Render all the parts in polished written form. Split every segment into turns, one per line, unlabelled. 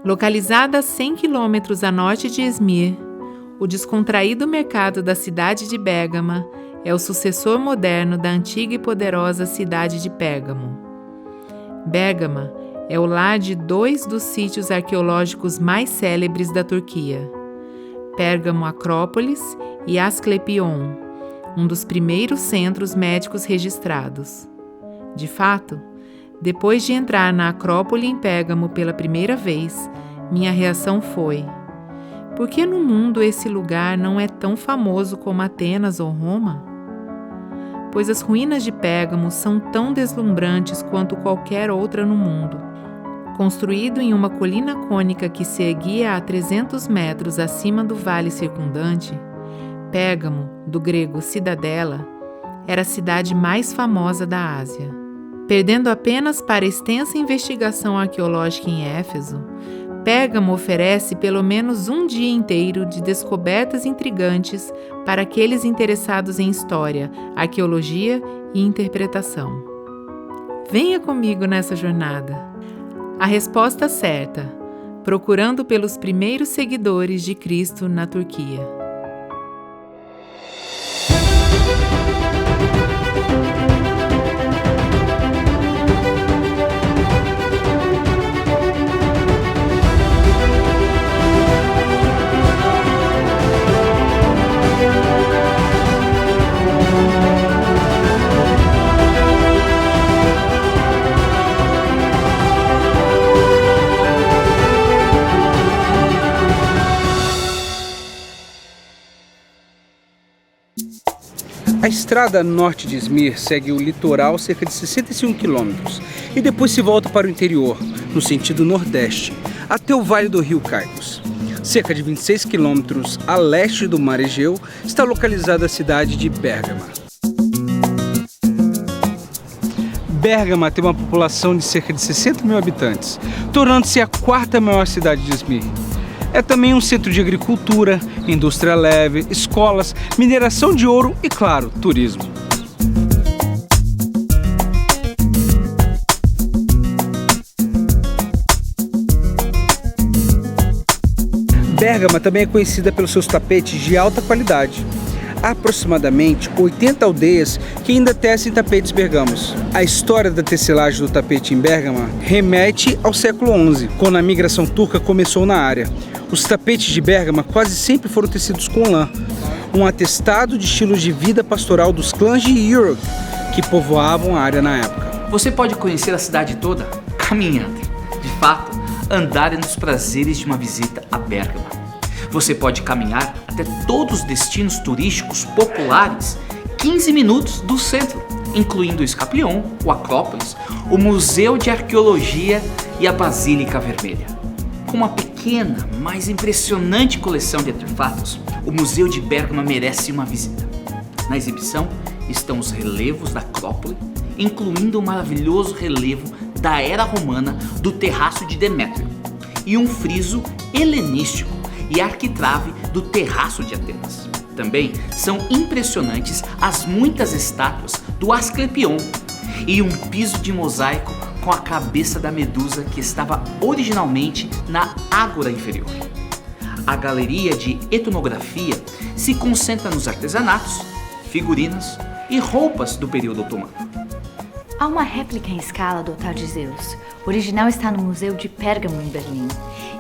Localizada a 100 quilômetros a norte de Izmir, o descontraído mercado da cidade de Bérgama é o sucessor moderno da antiga e poderosa cidade de Pérgamo. Bérgama é o lar de 2 dos sítios arqueológicos mais célebres da Turquia, Pérgamo Acrópolis e Asclepion, um dos primeiros centros médicos registrados. De fato, depois de entrar na Acrópole em Pérgamo pela primeira vez, minha reação foi: por que no mundo esse lugar não é tão famoso como Atenas ou Roma? Pois as ruínas de Pérgamo são tão deslumbrantes quanto qualquer outra no mundo. Construído em uma colina cônica que se erguia a 300 metros acima do vale circundante, Pérgamo, do grego cidadela, era a cidade mais famosa da Ásia. Perdendo apenas para a extensa investigação arqueológica em Éfeso, Pérgamo oferece pelo menos um dia inteiro de descobertas intrigantes para aqueles interessados em história, arqueologia e interpretação. Venha comigo nessa jornada. A resposta certa: procurando pelos primeiros seguidores de Cristo na Turquia.
A estrada norte de Izmir segue o litoral cerca de 65 quilômetros e depois se volta para o interior, no sentido nordeste, até o vale do rio Caicos. Cerca de 26 quilômetros a leste do mar Egeu está localizada a cidade de Bérgama. Bérgama tem uma população de cerca de 60 mil habitantes, tornando-se a 4ª maior cidade de Izmir. É também um centro de agricultura, indústria leve, escolas, mineração de ouro e, claro, turismo. Bérgama também é conhecida pelos seus tapetes de alta qualidade. Há aproximadamente 80 aldeias que ainda tecem tapetes bergamos. A história da tecelagem do tapete em Bérgama remete ao século XI, quando a migração turca começou na área. Os tapetes de Bérgama quase sempre foram tecidos com lã, um atestado de estilos de vida pastoral dos clãs de Uruk, que povoavam a área na época.
Você pode conhecer a cidade toda caminhando. De fato, andar é um dos prazeres de uma visita a Bérgama. Você pode caminhar até todos os destinos turísticos populares 15 minutos do centro, incluindo o Escaplion, o Acrópolis, o Museu de Arqueologia e a Basílica Vermelha. Com uma pequena, mas impressionante coleção de artefatos, o Museu de Bérgama merece uma visita. Na exibição estão os relevos da Acrópole, incluindo o maravilhoso relevo da era romana do Terraço de Demétrio e um friso helenístico e arquitrave do Terraço de Atenas. Também são impressionantes as muitas estátuas do Asclepion e um piso de mosaico com a cabeça da medusa que estava originalmente na ágora inferior. A galeria de etnografia se concentra nos artesanatos, figurinas e roupas do período otomano.
Há uma réplica em escala do altar de Zeus. O original está no Museu de Pérgamo, em Berlim.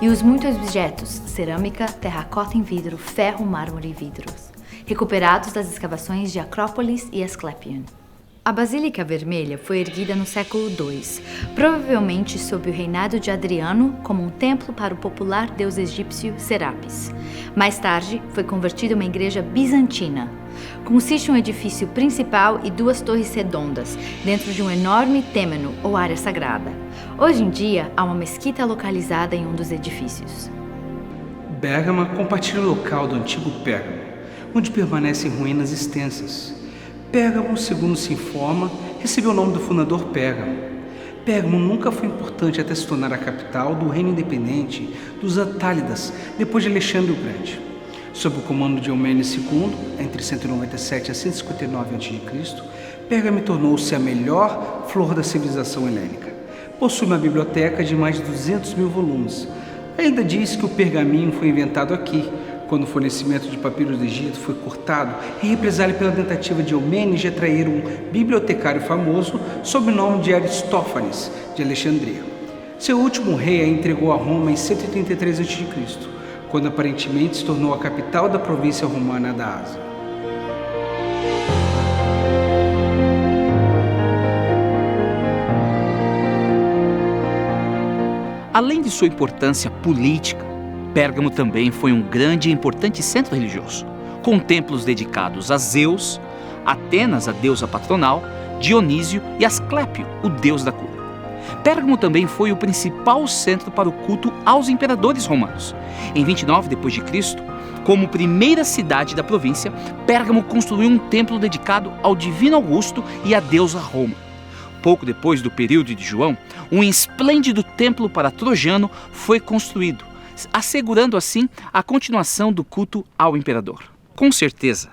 E os muitos objetos, cerâmica, terracota em vidro, ferro, mármore e vidros, recuperados das escavações de Acrópolis e Asclepion. A Basílica Vermelha foi erguida no século II, provavelmente sob o reinado de Adriano como um templo para o popular deus egípcio Serapis. Mais tarde, foi convertida em uma igreja bizantina. Consiste em um edifício principal e 2 torres redondas, dentro de um enorme têmeno ou área sagrada. Hoje em dia, há uma mesquita localizada em um dos edifícios.
Bérgama compartilha o local do antigo Pérgamo, onde permanecem ruínas extensas. Pérgamo, segundo se informa, recebeu o nome do fundador Pérgamo. Pérgamo nunca foi importante até se tornar a capital do reino independente dos Atálidas, depois de Alexandre o Grande. Sob o comando de Eumênides II, entre 197 a 159 a.C., Pérgamo tornou-se a melhor flor da civilização helênica. Possui uma biblioteca de mais de 200 mil volumes, Ainda diz que o pergaminho foi inventado aqui, quando o fornecimento de papiros do Egito foi cortado em represália pela tentativa de Eumênides de atrair um bibliotecário famoso sob o nome de Aristófanes de Alexandria. Seu último rei a entregou a Roma em 133 a.C., quando aparentemente se tornou a capital da província romana da Ásia.
Além de sua importância política, Pérgamo também foi um grande e importante centro religioso, com templos dedicados a Zeus, Atenas, a deusa patronal, Dionísio e Asclépio, o deus da cura. Pérgamo também foi o principal centro para o culto aos imperadores romanos. Em 29 d.C., como primeira cidade da província, Pérgamo construiu um templo dedicado ao divino Augusto e à deusa Roma. Pouco depois do período de João, um esplêndido templo para Trojano foi construído, assegurando assim a continuação do culto ao imperador. Com certeza,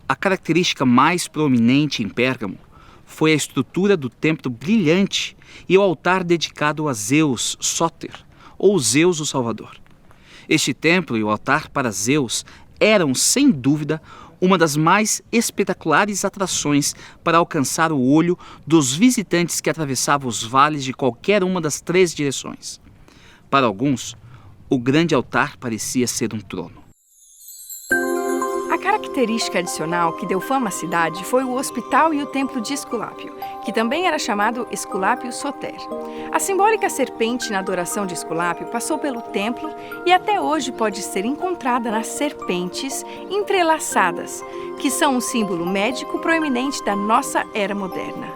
a característica mais proeminente em Pérgamo foi a estrutura do templo brilhante e o altar dedicado a Zeus Sóter, ou Zeus o Salvador. Este templo e o altar para Zeus eram, sem dúvida, uma das mais espetaculares atrações para alcançar o olho dos visitantes que atravessavam os vales de qualquer uma das 3 direções. Para alguns, o grande altar parecia ser um trono.
A característica adicional que deu fama à cidade foi o hospital e o templo de Esculápio, que também era chamado Esculápio Soter. A simbólica serpente na adoração de Esculápio passou pelo templo e até hoje pode ser encontrada nas serpentes entrelaçadas, que são um símbolo médico proeminente da nossa era moderna.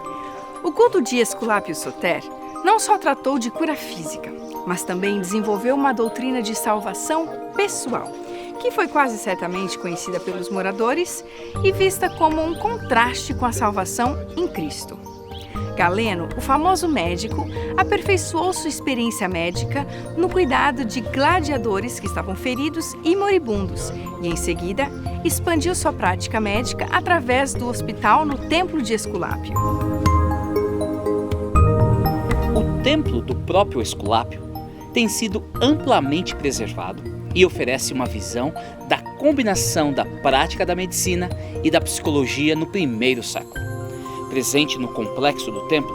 O culto de Esculápio Soter não só tratou de cura física, mas também desenvolveu uma doutrina de salvação pessoal, que foi quase certamente conhecida pelos moradores e vista como um contraste com a salvação em Cristo. Galeno, o famoso médico, aperfeiçoou sua experiência médica no cuidado de gladiadores que estavam feridos e moribundos e, em seguida, expandiu sua prática médica através do hospital no Templo de Esculápio.
O templo do próprio Esculápio tem sido amplamente preservado e oferece uma visão da combinação da prática da medicina e da psicologia no primeiro século. Presente no complexo do templo,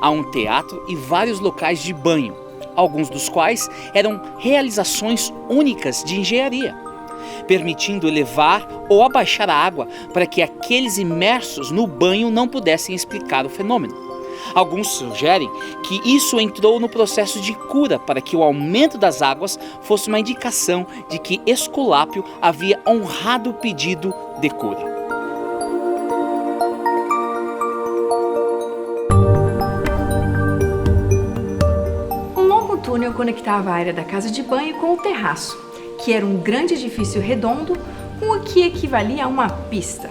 há um teatro e vários locais de banho, alguns dos quais eram realizações únicas de engenharia, permitindo elevar ou abaixar a água para que aqueles imersos no banho não pudessem explicar o fenômeno. Alguns sugerem que isso entrou no processo de cura para que o aumento das águas fosse uma indicação de que Esculápio havia honrado o pedido de cura.
Um longo túnel conectava a área da casa de banho com o terraço, que era um grande edifício redondo com o que equivalia a uma pista.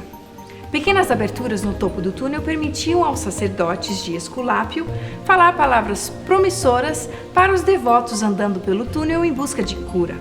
Pequenas aberturas no topo do túnel permitiam aos sacerdotes de Esculápio falar palavras promissoras para os devotos andando pelo túnel em busca de cura.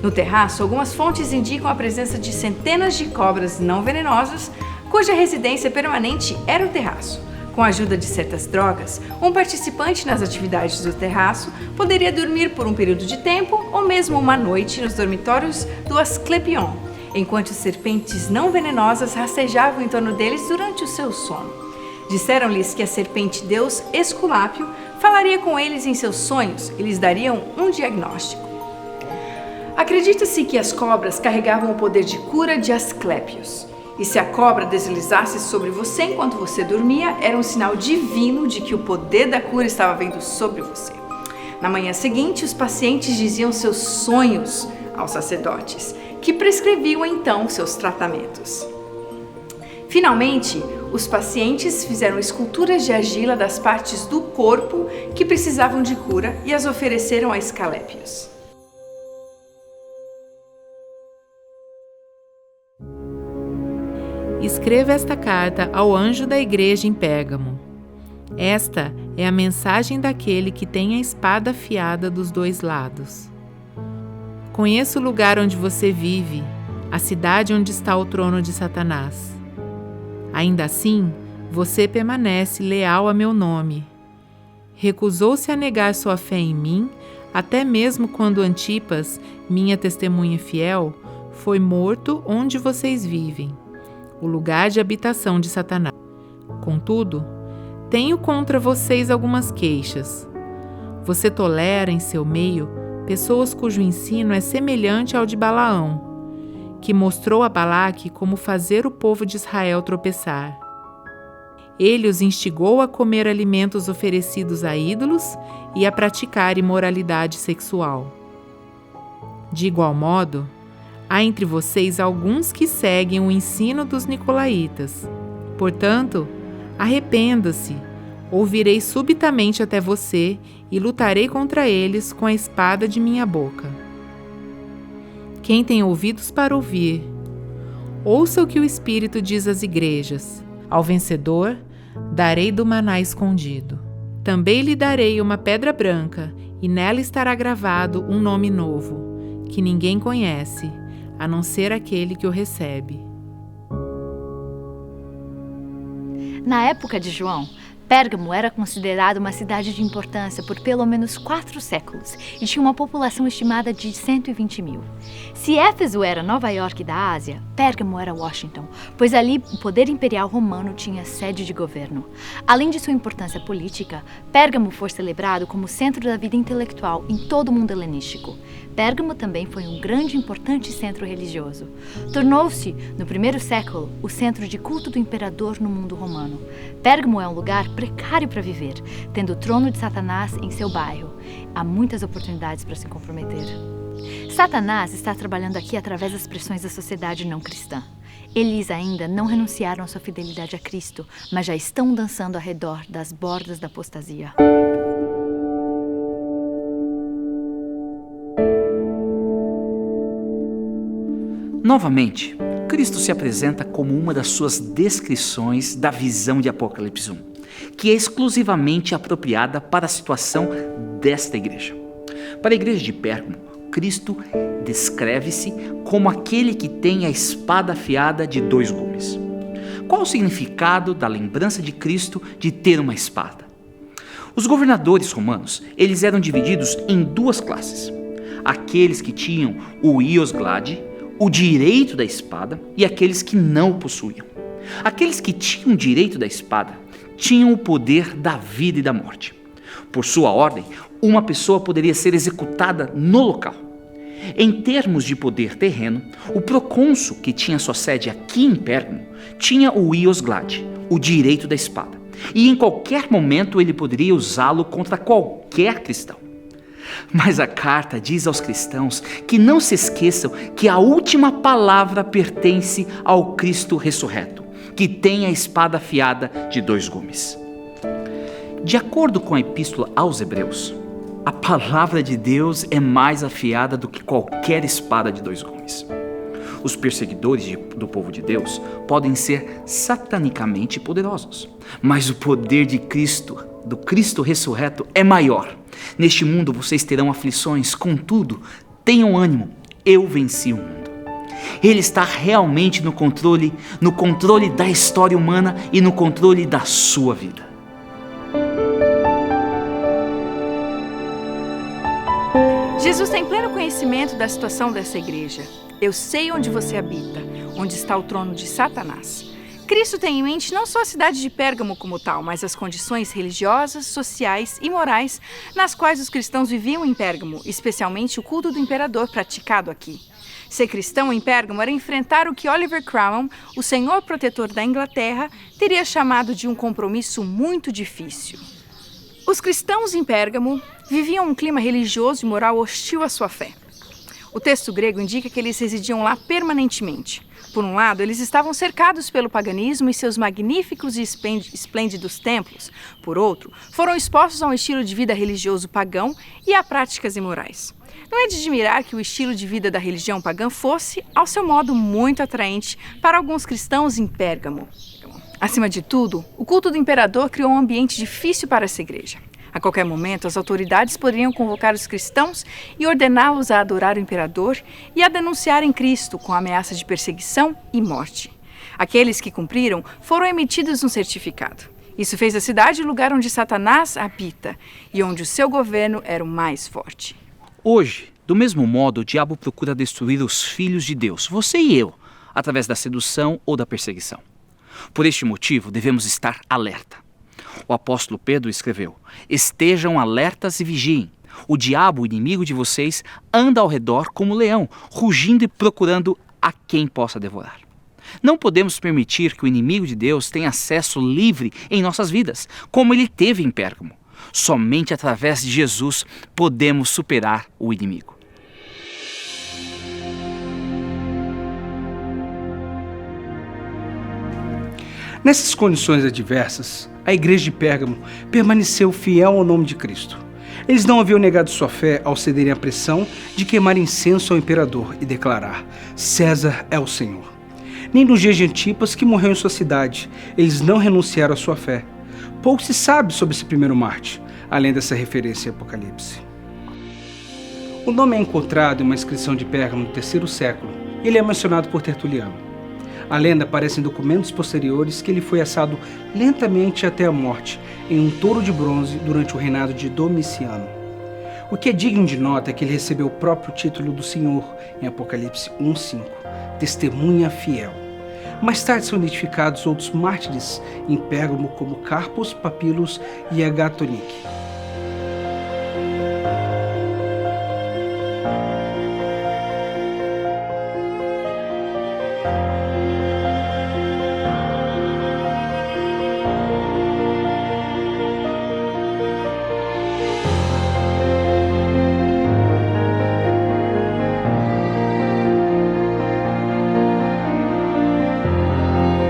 No terraço, algumas fontes indicam a presença de centenas de cobras não venenosas, cuja residência permanente era o terraço. Com a ajuda de certas drogas, um participante nas atividades do terraço poderia dormir por um período de tempo ou mesmo uma noite nos dormitórios do Asclepion, enquanto serpentes não venenosas rastejavam em torno deles durante o seu sono. Disseram-lhes que a serpente deus Esculápio falaria com eles em seus sonhos e lhes dariam um diagnóstico. Acredita-se que as cobras carregavam o poder de cura de Asclépios, e se a cobra deslizasse sobre você enquanto você dormia, era um sinal divino de que o poder da cura estava vindo sobre você. Na manhã seguinte, os pacientes diziam seus sonhos aos sacerdotes, que prescreviam então seus tratamentos. Finalmente, os pacientes fizeram esculturas de argila das partes do corpo que precisavam de cura e as ofereceram a Escalépios.
Escreva esta carta ao anjo da igreja em Pérgamo. Esta é a mensagem daquele que tem a espada afiada dos 2 lados. Conheço o lugar onde você vive, a cidade onde está o trono de Satanás. Ainda assim, você permanece leal a meu nome. Recusou-se a negar sua fé em mim, até mesmo quando Antipas, minha testemunha fiel, foi morto onde vocês vivem, o lugar de habitação de Satanás. Contudo, tenho contra vocês algumas queixas. Você tolera em seu meio pessoas cujo ensino é semelhante ao de Balaão, que mostrou a Balaque como fazer o povo de Israel tropeçar. Ele os instigou a comer alimentos oferecidos a ídolos e a praticar imoralidade sexual. De igual modo, há entre vocês alguns que seguem o ensino dos nicolaítas. Portanto, arrependa-se, ou virei subitamente até você e lutarei contra eles com a espada de minha boca. Quem tem ouvidos para ouvir, ouça o que o Espírito diz às igrejas. Ao vencedor, darei do maná escondido. Também lhe darei uma pedra branca, e nela estará gravado um nome novo, que ninguém conhece, a não ser aquele que o recebe.
Na época de João, Pérgamo era considerada uma cidade de importância por pelo menos 4 séculos e tinha uma população estimada de 120 mil. Se Éfeso era Nova York da Ásia, Pérgamo era Washington, pois ali o poder imperial romano tinha sede de governo. Além de sua importância política, Pérgamo foi celebrado como centro da vida intelectual em todo o mundo helenístico. Pérgamo também foi um grande e importante centro religioso. Tornou-se, no primeiro século, o centro de culto do imperador no mundo romano. Pérgamo é um lugar precário para viver, tendo o trono de Satanás em seu bairro. Há muitas oportunidades para se comprometer. Satanás está trabalhando aqui através das pressões da sociedade não cristã. Eles ainda não renunciaram à sua fidelidade a Cristo, mas já estão dançando ao redor das bordas da apostasia.
Novamente, Cristo se apresenta como uma das suas descrições da visão de Apocalipse 1, que é exclusivamente apropriada para a situação desta igreja. Para a igreja de Pérgamo, Cristo descreve-se como aquele que tem a espada afiada de 2 gumes. Qual o significado da lembrança de Cristo de ter uma espada? Os governadores romanos, eles eram divididos em 2 classes. Aqueles que tinham o ius gladi, o direito da espada, e aqueles que não o possuíam. Aqueles que tinham o direito da espada tinham o poder da vida e da morte. Por sua ordem, uma pessoa poderia ser executada no local. Em termos de poder terreno, o procônsul, que tinha sua sede aqui em Pérgamo, tinha o ius gladi, o direito da espada, e em qualquer momento ele poderia usá-lo contra qualquer cristão. Mas a carta diz aos cristãos que não se esqueçam que a última palavra pertence ao Cristo ressurreto, que tem a espada afiada de 2 gumes. De acordo com a epístola aos Hebreus, a palavra de Deus é mais afiada do que qualquer espada de 2 gumes. Os perseguidores do povo de Deus podem ser satanicamente poderosos, mas o poder de Cristo, do Cristo ressurreto, é maior. Neste mundo vocês terão aflições, contudo, tenham ânimo, eu venci o mundo. Ele está realmente no controle da história humana e no controle da sua vida.
Jesus tem pleno conhecimento da situação dessa igreja. Eu sei onde você habita, onde está o trono de Satanás. Cristo tem em mente não só a cidade de Pérgamo como tal, mas as condições religiosas, sociais e morais nas quais os cristãos viviam em Pérgamo, especialmente o culto do imperador praticado aqui. Ser cristão em Pérgamo era enfrentar o que Oliver Cromwell, o senhor protetor da Inglaterra, teria chamado de um compromisso muito difícil. Os cristãos em Pérgamo viviam um clima religioso e moral hostil à sua fé. O texto grego indica que eles residiam lá permanentemente. Por um lado, eles estavam cercados pelo paganismo e seus magníficos e esplêndidos templos. Por outro, foram expostos a um estilo de vida religioso pagão e a práticas imorais. Não é de admirar que o estilo de vida da religião pagã fosse, ao seu modo, muito atraente para alguns cristãos em Pérgamo. Acima de tudo, o culto do imperador criou um ambiente difícil para essa igreja. A qualquer momento, as autoridades poderiam convocar os cristãos e ordená-los a adorar o imperador e a denunciarem Cristo com ameaça de perseguição e morte. Aqueles que cumpriram foram emitidos um certificado. Isso fez a cidade o lugar onde Satanás habita e onde o seu governo era o mais forte.
Hoje, do mesmo modo, o diabo procura destruir os filhos de Deus, você e eu, através da sedução ou da perseguição. Por este motivo, devemos estar alerta. O apóstolo Pedro escreveu: estejam alertas e vigiem. O diabo, o inimigo de vocês, anda ao redor como leão, rugindo e procurando a quem possa devorar. Não podemos permitir que o inimigo de Deus tenha acesso livre em nossas vidas, como ele teve em Pérgamo. Somente através de Jesus podemos superar o inimigo.
Nessas condições adversas, a igreja de Pérgamo permaneceu fiel ao nome de Cristo. Eles não haviam negado sua fé ao cederem à pressão de queimar incenso ao imperador e declarar: César é o Senhor. Nem nos dias de Antipas, que morreu em sua cidade, eles não renunciaram à sua fé. Pouco se sabe sobre esse primeiro mártir, além dessa referência em Apocalipse. O nome é encontrado em uma inscrição de Pérgamo no III século. Ele é mencionado por Tertuliano. A lenda aparece em documentos posteriores que ele foi assado lentamente até a morte em um touro de bronze durante o reinado de Domiciano. O que é digno de nota é que ele recebeu o próprio título do Senhor em Apocalipse 1:5, testemunha fiel. Mais tarde são identificados outros mártires em Pérgamo como Carpos, Papilos e Agatonique.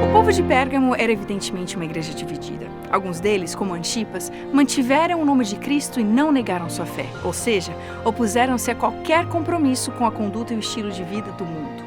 O povo de Pérgamo era evidentemente uma igreja dividida. Alguns deles, como Antipas, mantiveram o nome de Cristo e não negaram sua fé, ou seja, opuseram-se a qualquer compromisso com a conduta e o estilo de vida do mundo.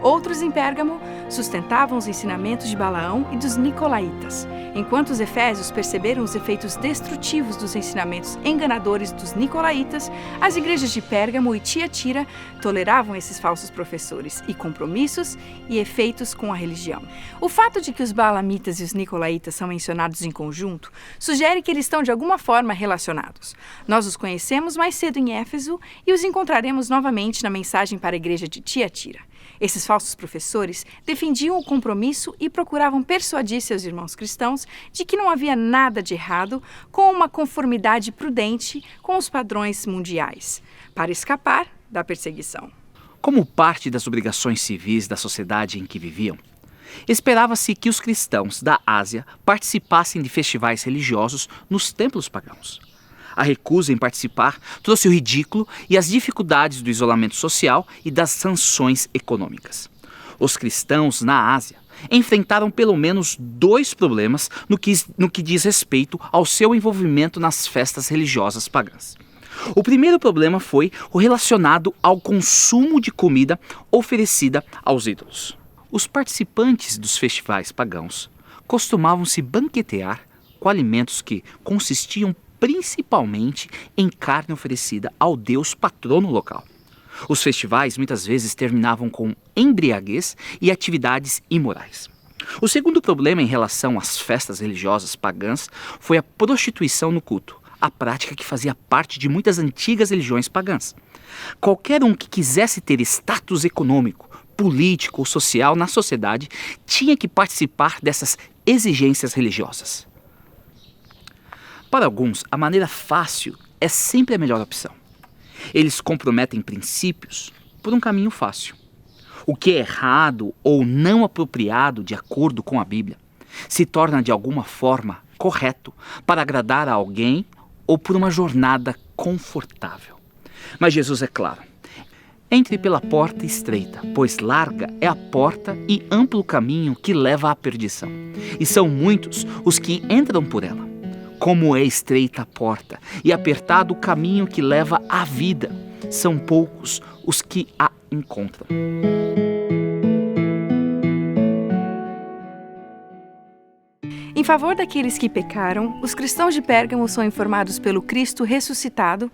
Outros em Pérgamo sustentavam os ensinamentos de Balaão e dos Nicolaítas, enquanto os efésios perceberam os efeitos destrutivos dos ensinamentos enganadores dos Nicolaítas. As igrejas de Pérgamo e Tiatira toleravam esses falsos professores e compromissos e efeitos com a religião. O fato de que os Balaamitas e os Nicolaítas são mencionados em conjunto sugere que eles estão de alguma forma relacionados. Nós os conhecemos mais cedo em Éfeso e os encontraremos novamente na mensagem para a igreja de Tiatira. Esses falsos professores defendiam o compromisso e procuravam persuadir seus irmãos cristãos de que não havia nada de errado com uma conformidade prudente com os padrões mundiais, para escapar da perseguição.
Como parte das obrigações civis da sociedade em que viviam, esperava-se que os cristãos da Ásia participassem de festivais religiosos nos templos pagãos. A recusa em participar trouxe o ridículo e as dificuldades do isolamento social e das sanções econômicas. Os cristãos na Ásia enfrentaram pelo menos 2 problemas no que diz respeito ao seu envolvimento nas festas religiosas pagãs. O primeiro problema foi o relacionado ao consumo de comida oferecida aos ídolos. Os participantes dos festivais pagãos costumavam se banquetear com alimentos que consistiam principalmente em carne oferecida ao deus patrono local. Os festivais muitas vezes terminavam com embriaguez e atividades imorais. O segundo problema em relação às festas religiosas pagãs foi a prostituição no culto, a prática que fazia parte de muitas antigas religiões pagãs. Qualquer um que quisesse ter status econômico, político ou social na sociedade tinha que participar dessas exigências religiosas. Para alguns, a maneira fácil é sempre a melhor opção. Eles comprometem princípios por um caminho fácil. O que é errado ou não apropriado de acordo com a Bíblia se torna de alguma forma correto para agradar a alguém ou por uma jornada confortável. Mas Jesus é claro: entre pela porta estreita, pois larga é a porta e amplo o caminho que leva à perdição, e são muitos os que entram por ela. Como é estreita a porta e apertado o caminho que leva à vida, são poucos os que a encontram.
Em favor daqueles que pecaram, os cristãos de Pérgamo são informados pelo Cristo ressuscitado: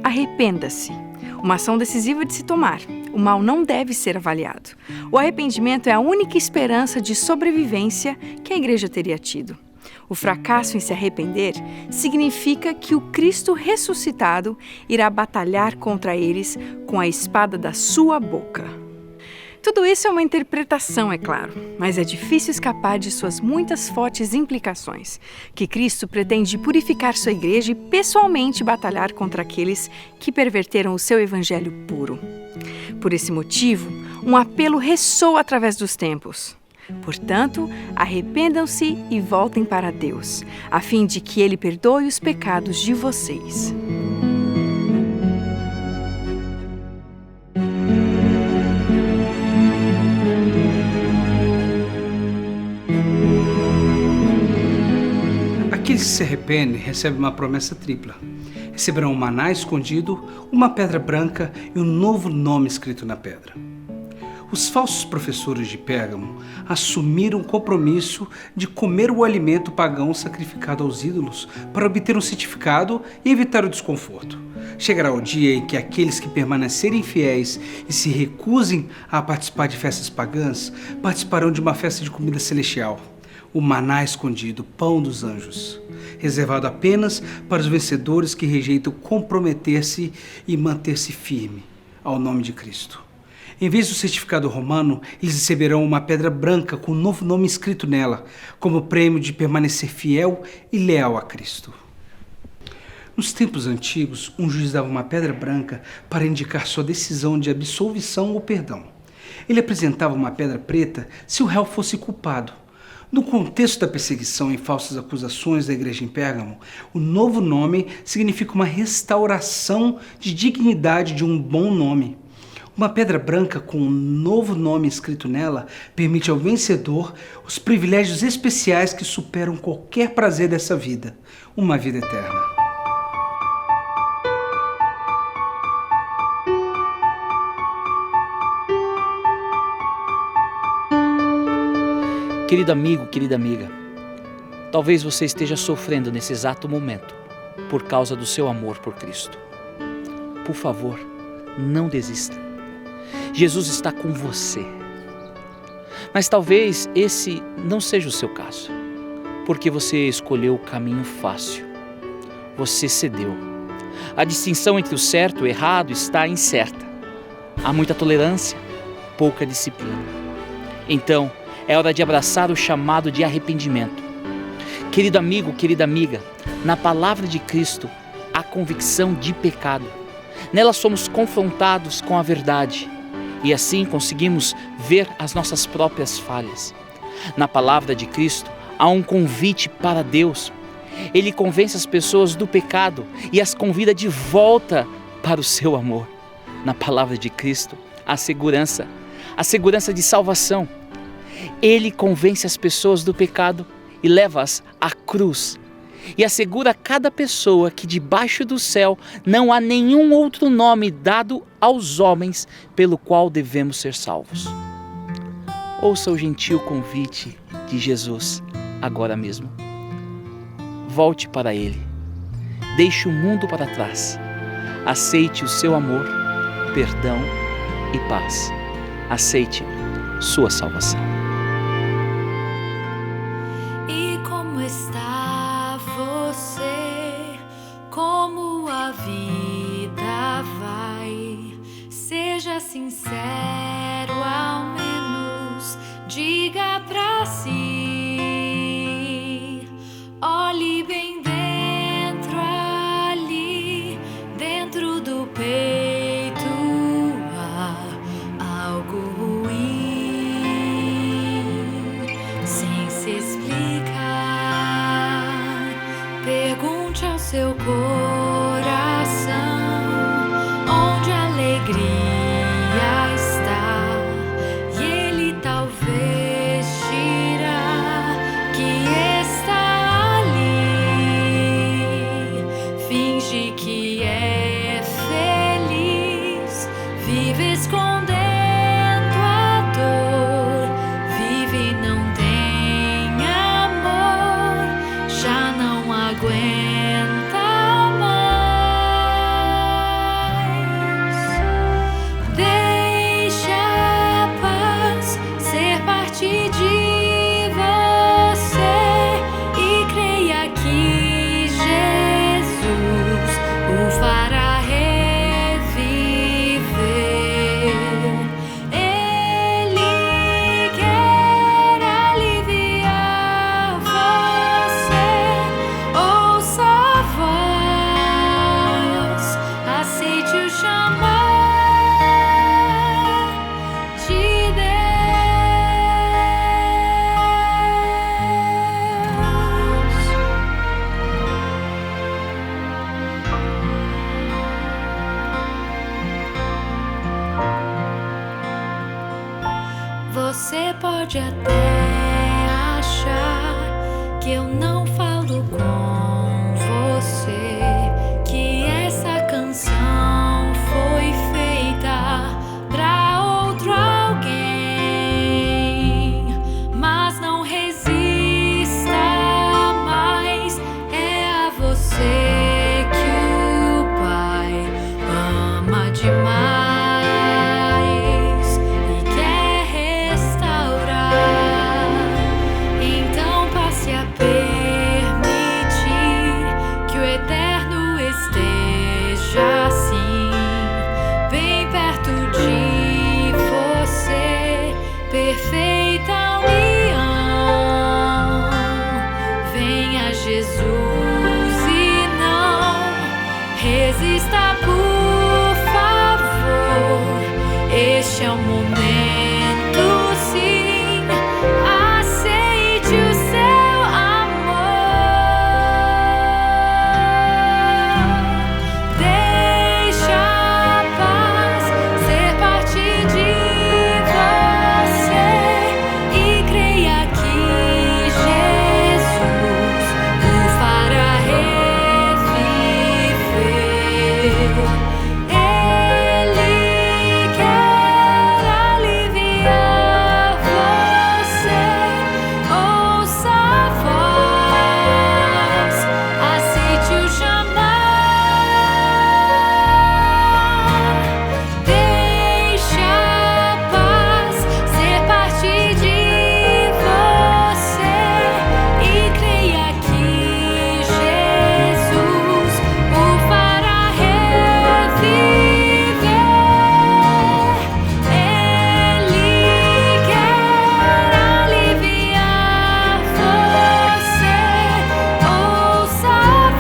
arrependa-se. Uma ação decisiva de se tomar. O mal não deve ser avaliado. O arrependimento é a única esperança de sobrevivência que a igreja teria tido. O fracasso em se arrepender significa que o Cristo ressuscitado irá batalhar contra eles com a espada da sua boca. Tudo isso é uma interpretação, é claro, mas é difícil escapar de suas muitas fortes implicações, que Cristo pretende purificar sua igreja e pessoalmente batalhar contra aqueles que perverteram o seu evangelho puro. Por esse motivo, um apelo ressoa através dos tempos. Portanto, arrependam-se e voltem para Deus, a fim de que Ele perdoe os pecados de vocês.
Aqueles que se arrependem recebem uma promessa tripla. Receberão um maná escondido, uma pedra branca e um novo nome escrito na pedra. Os falsos professores de Pérgamo assumiram o compromisso de comer o alimento pagão sacrificado aos ídolos para obter um certificado e evitar o desconforto. Chegará o dia em que aqueles que permanecerem fiéis e se recusem a participar de festas pagãs participarão de uma festa de comida celestial. O maná escondido, pão dos anjos, reservado apenas para os vencedores que rejeitam comprometer-se e manter-se firme ao nome de Cristo. Em vez do certificado romano, eles receberão uma pedra branca com um novo nome escrito nela, como prêmio de permanecer fiel e leal a Cristo. Nos tempos antigos, um juiz dava uma pedra branca para indicar sua decisão de absolvição ou perdão. Ele apresentava uma pedra preta se o réu fosse culpado. No contexto da perseguição e falsas acusações da igreja em Pérgamo, o novo nome significa uma restauração de dignidade de um bom nome. Uma pedra branca com um novo nome escrito nela permite ao vencedor os privilégios especiais que superam qualquer prazer dessa vida, uma vida eterna.
Querido amigo, querida amiga, talvez você esteja sofrendo nesse exato momento por causa do seu amor por Cristo. Por favor, não desista. Jesus está com você. Mas talvez esse não seja o seu caso, porque você escolheu o caminho fácil. Você cedeu. A distinção entre o certo e o errado está incerta. Há muita tolerância, pouca disciplina. Então, é hora de abraçar o chamado de arrependimento. Querido amigo, querida amiga, na palavra de Cristo há convicção de pecado. Nela somos confrontados com a verdade e assim conseguimos ver as nossas próprias falhas. Na palavra de Cristo há um convite para Deus. Ele convence as pessoas do pecado e as convida de volta para o seu amor. Na palavra de Cristo há segurança, a segurança de salvação. Ele convence as pessoas do pecado e leva-as à cruz. E assegura a cada pessoa que debaixo do céu não há nenhum outro nome dado aos homens pelo qual devemos ser salvos. Ouça o gentil convite de Jesus agora mesmo. Volte para Ele. Deixe o mundo para trás. Aceite o seu amor, perdão e paz. Aceite sua salvação.
E como está você? Como a vida vai? Seja sincero, ao menos diga pra si. Olhe bem dentro, ali, dentro do peito há algo ruim, sem se explicar. Pergunte ao seu coração onde a alegria está, e ele talvez dirá que está ali. Finge que é feliz, vive escondendo a dor, vive e não tem amor, já não aguenta mais. Deixa a paz ser parte de você e crê Você pode até achar que eu não falo com você, que essa canção foi feita pra outro alguém, mas não resista mais, é a você que o Pai ama demais e quer restaurar. Então passe a permitir que o Eterno esteja assim, bem perto de você, perfeita união. Venha Jesus e não resista, por favor. Este é o momento, sim. Aceite o seu amor. Deixa a paz ser parte de você e creia que Jesus o fará reviver. Ele quer aliviar você. Ouça a voz, aceite o chamar. Deixa a paz ser parte de você e creia que Jesus o fará reviver. Ele quer aliviar você. Ouça a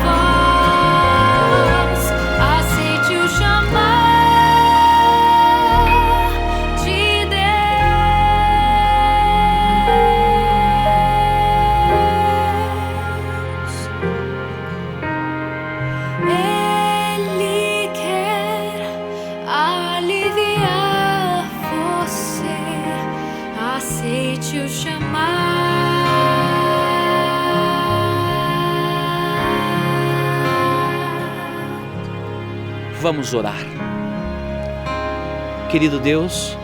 voz, aceite o chamar de Deus. Ele quer aliviar você. Aceite o chamar.
Vamos orar. Querido Deus,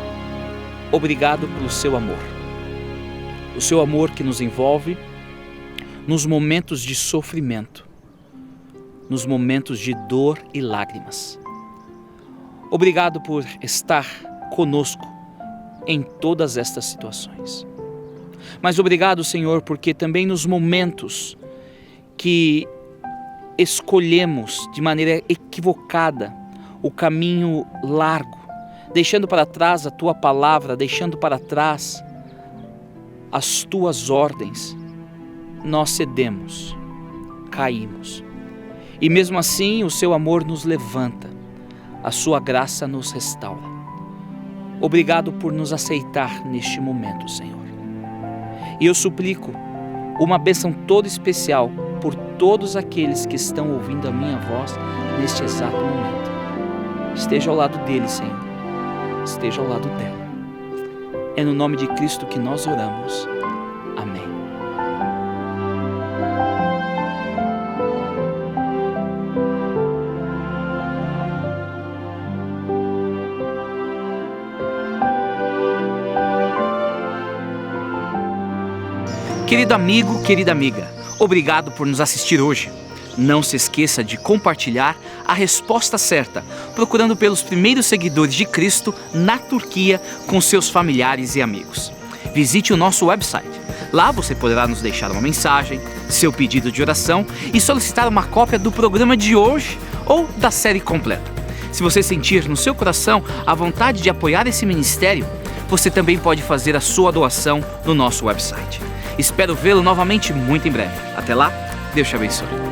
obrigado pelo seu amor. O seu amor que nos envolve nos momentos de sofrimento, nos momentos de dor e lágrimas. Obrigado por estar conosco em todas estas situações. Mas obrigado, Senhor, porque também nos momentos que escolhemos de maneira equivocada o caminho largo, deixando para trás a Tua palavra, deixando para trás as Tuas ordens, nós cedemos, caímos. E mesmo assim o Seu amor nos levanta, a Sua graça nos restaura. Obrigado por nos aceitar neste momento, Senhor. E eu suplico uma bênção toda especial por todos aqueles que estão ouvindo a minha voz neste exato momento. Esteja ao lado deles, Senhor. Esteja ao lado dela. É no nome de Cristo que nós oramos. Amém. Querido amigo, querida amiga, obrigado por nos assistir hoje. Não se esqueça de compartilhar a resposta certa, procurando pelos primeiros seguidores de Cristo na Turquia com seus familiares e amigos. Visite o nosso website. Lá você poderá nos deixar uma mensagem, seu pedido de oração e solicitar uma cópia do programa de hoje ou da série completa. Se você sentir no seu coração a vontade de apoiar esse ministério, você também pode fazer a sua doação no nosso website. Espero vê-lo novamente muito em breve. Até lá, Deus te abençoe.